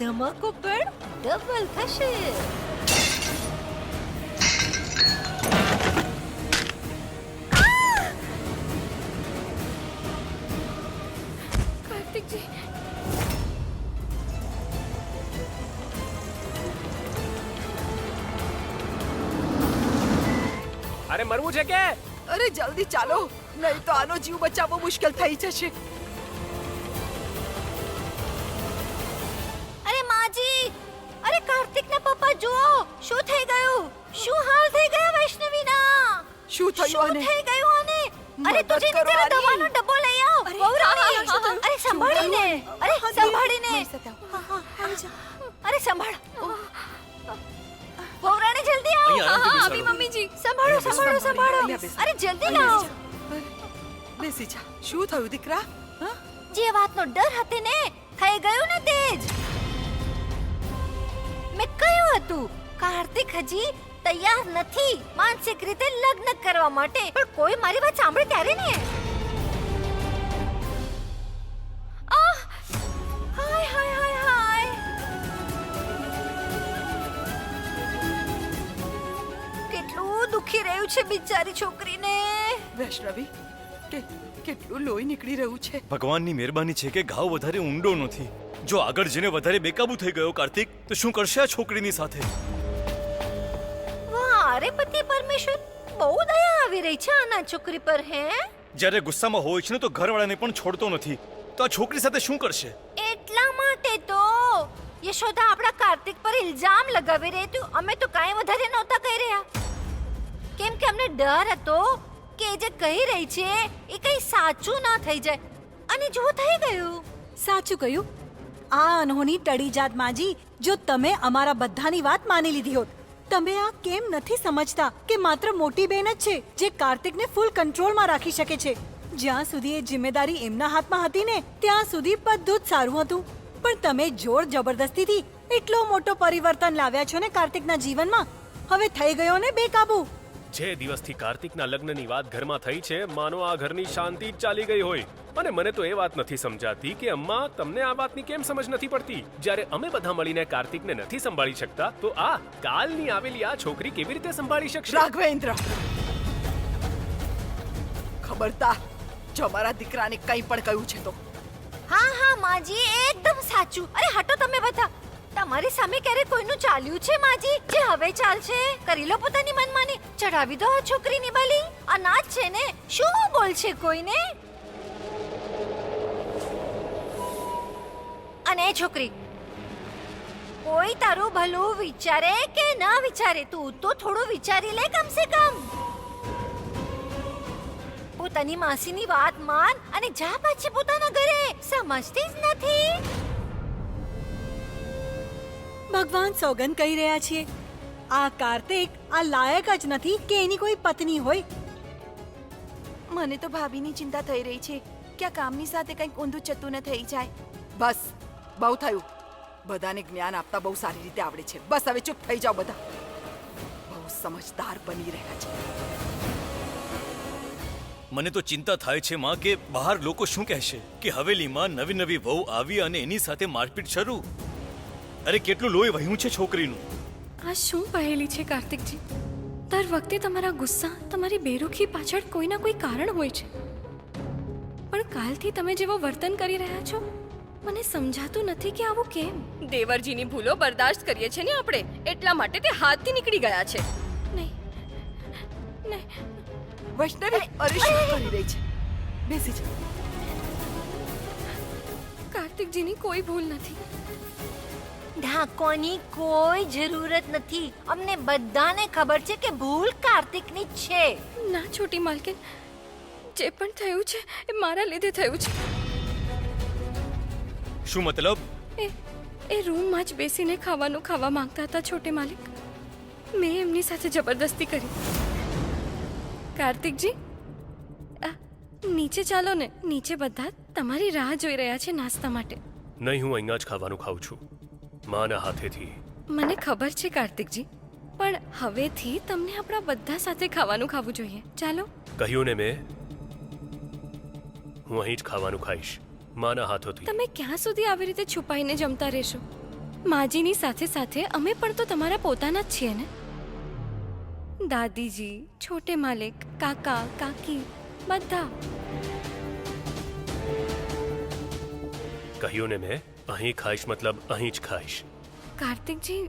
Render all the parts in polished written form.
ધમાકો પણ ડબલ થશે. કાર્તિકજી, અરે મરવું છે કે? અરે જલ્દી ચાલો, નહીં તો આનો જીવ બચાવવો મુશ્કેલ થઈ જશે. અરે માજી, અરે કાર્તિકના પપ્પા જુઓ, શું થઈ ગયું? શું હાલ થઈ ગયા વૈષ્ણવીના? શું થયું શું આને? થઈ ગયું આને? અરે મદદ તું જઈને કરો તેનો આની. દવાનો ડબ્બો લઈ આવ. વહુરાણી, અરે સંભાળીને, અરે સંભાળીને. અરે સંભાળ. વહુરાણી જલ્દી આવ. અહીંયા આરામથી બેસાડો. આવી મમ્મીજી. સંભાળો સંભાળો સંભાળો. અરે જલ્દી લાવ. બેસી જા. શું થયું દીકરા? હા? જે વાતનો ડર હતી ને, થઈ ગયું ને તેજ. મેં કહ્યું હતું, કાર્તિક હજી તૈયાર નથી માનસિક રીતે લગ્ન કરવા માટે, પણ કોઈ મારી વાત સાંભળે ત્યારે ને. આહ! હાય હાય હાય હાય. કેટલું દુખી રહ્યું છે બિચારી છોકરીને. વૈષ્ણવી, કેટલું લોહી નીકળી રહ્યું છે. ભગવાનની મહેરબાની છે કે ઘાવ વધારે ઊંડો નથી. જો આગળ જઈને વધારે બેકાબુ થઈ ગયો કાર્તિક, તો શું કરશે આ છોકરીની સાથે? વાહ રે પતિ પરમેશ્વર, બહુ દયા આવી રહી છે આના છોકરી પર. હે, જ્યારે ગુસ્સામાં હોય છે ને તો ઘરવાળાને પણ છોડતો નથી, તો આ છોકરી સાથે શું કરશે? એટલા માટે તો યશોદા આપણા કાર્તિક પર ઇલ્ઝામ લગાવી રહી હતી. અમે તો કાંઈ વધારે નહોતા કહી રહ્યા, કેમ કે અમને ડર હતો કે જે કહી રહી છે એ કંઈ સાચું ના થઈ જાય. અને જો થઈ ગયું. સાચું કહ્યું. આ અનહોની ટળી જાત માજી, જો તમે અમારા બધાની વાત માની લીધી હોત. તમે આ કેમ નથી સમજતા કે માત્ર મોટી બેન જ છે જે કાર્તિકને ફૂલ કંટ્રોલમાં રાખી શકે છે. જ્યાં સુધી એ જિમ્મેદારી એમના હાથમાં હતી ને, ત્યાં સુધી બધું જ સારું હતું. પણ તમે જોર જબરદસ્તીથી એટલો મોટો પરિવર્તન લાવ્યા છો ને કાર્તિકના જીવનમાં. હવે થઈ ગયો ને બેકાબુ. જે દિવસથી કાર્તિકના લગ્નની વાત ઘરમાં થઈ છે, માનો આ ઘરની શાંતિ જ ચાલી ગઈ હોય. અને મને તો એ વાત નથી સમજાતી કે અમ્મા, તમને આ વાતની કેમ સમજ નથી પડતી? જ્યારે અમે બધા મળીને કાર્તિકને નથી સંભાળી શકતા, તો આ કાલની આવેલી આ છોકરી કેવી રીતે સંભાળી શકશે? રાઘવેન્દ્ર, ખબરદાર જો મારા દીકરાને કંઈ પણ કહ્યું છે તો. હા હા માજી, એકદમ સાચું. અરે હટો તમે બધા. તમારી સામે ક્યારે કોઈનું ચાલ્યું છે માજી જે હવે ચાલશે? કરી લો પોતાની મનમાની. ચડાવી દો આ છોકરીની બલી. અનાજ છે ને, શું બોલશે કોઈને? અને એ છોકરી, કોઈ તારું ભલું વિચારે કે ના વિચારે, તું તો થોડું વિચારી લે કમ સે કમ. પોતાની માસીની વાત માન અને જા પાછી પોતાના ઘરે. સમજતી જ નથી. ભગવાન સોગંદ કહી રહ્યા છીએ, આ કાર્તિક આ લાયક જ નથી કે એની કોઈ પત્ની હોય. મને તો ભાભીની ચિંતા થઈ રહી છે કે આ કામની સાથે કંઈક ઊંધું ચતું ન થઈ જાય. બસ, બહુ થયું. બધાને જ્ઞાન આપતા બહુ સારી રીતે આવડે છે. બસ હવે ચૂપ થઈ જાઓ બધા. બહુ સમજદાર બની રહ્યા છે. મને તો ચિંતા થાય છે માં કે બહાર લોકો શું કહેશે કે હવેલીમાં નવી નવી વહુ આવી અને એની સાથે મારપીટ શરૂ. અરે કેટલું લોહી વહ્યું છે છોકરીનું. આ શું પહેલી છે કાર્તિકજી? દર વખતે તમારા ગુસ્સા, તમારી બેરુખી પાછળ કોઈ ના કોઈ કારણ હોય છે. પણ કાલથી તમે જેવો વર્તન કરી રહ્યા છો, મને સમજાતું નથી કે આવું કેમ. દેવરજીની ભૂલો બરદાસ્ત કરીએ છે ને આપણે, એટલા માટે તે હાથથી નીકળી ગયા છે. નહીં નહીં, વૈષ્ણવી, અરે શું કરી રહી છે? બેસી જા. કાર્તિકજીની કોઈ ભૂલ નથી. ઢાંકવાની કોઈ જરૂરત નથી. અમને બધાને ખબર છે કે ભૂલ કાર્તિકની જ છે. ના છોટી માલકીન, જે પણ થયું છે એ મારા લીધે થયું છે. શું મતલબ? એ રૂમમાં જ બેસીને ખાવાનું ખાવા માંગતા હતા છોટે માલિક. મેં એમની સાથે જબરદસ્તી કરી. કાર્તિકજી, નીચે ચાલો ને. નીચે બધા તમારી રાહ જોઈ રહ્યા છે નાસ્તા માટે. નહીં, હું અહીંયા જ ખાવાનું ખાઉં છું, માના હાથેથી. મને ખબર છે કાર્તિકજી, પણ હવેથી તમને આપણા બધા સાથે ખાવાનું ખાવું જોઈએ. ચાલો. કહ્યું ને મેં, હું અહીં જ ખાવાનું ખાઈશ, માના હાથોથી. તમે ક્યાં સુધી આવી રીતે છુપાઈને જમતા રહેશો? માજીની સાથે સાથે અમે પણ તો તમારા પોતાના જ છીએ ને. દાદીજી, છોટે માલિક, કાકા, કાકી, બધા. કહ્યું ને મેં, અહીં ખાઈશ મતલબ અહીં જ ખાઈશ. કાર્તિકજી,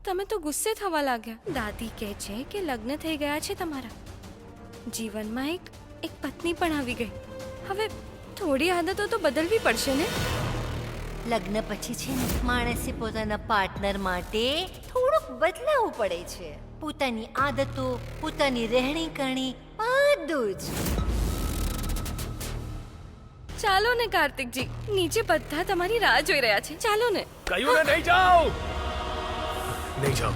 તમે તો ગુસ્સે થવા લાગ્યા. દાદી કહે છે કે લગ્ન થઈ ગયા છે તમારા. જીવનમાં એક પત્ની પણ આવી ગઈ. હવે થોડી આદતો તો બદલવી પડશે ને. લગ્ન પછી છે ને માણસે પોતાના પાર્ટનર માટે થોડુંક બદલાવવું પડે છે. પોતાની આદતો, પોતાની રહેણી કરણી, બધું જ. ચાલો ને કાર્તિકજી, નીચે બધા તમારી રાહ જોઈ રહ્યા છે. ચાલો ને. કહ્યું ને નહીં જાઓ. નહીં જાઓ.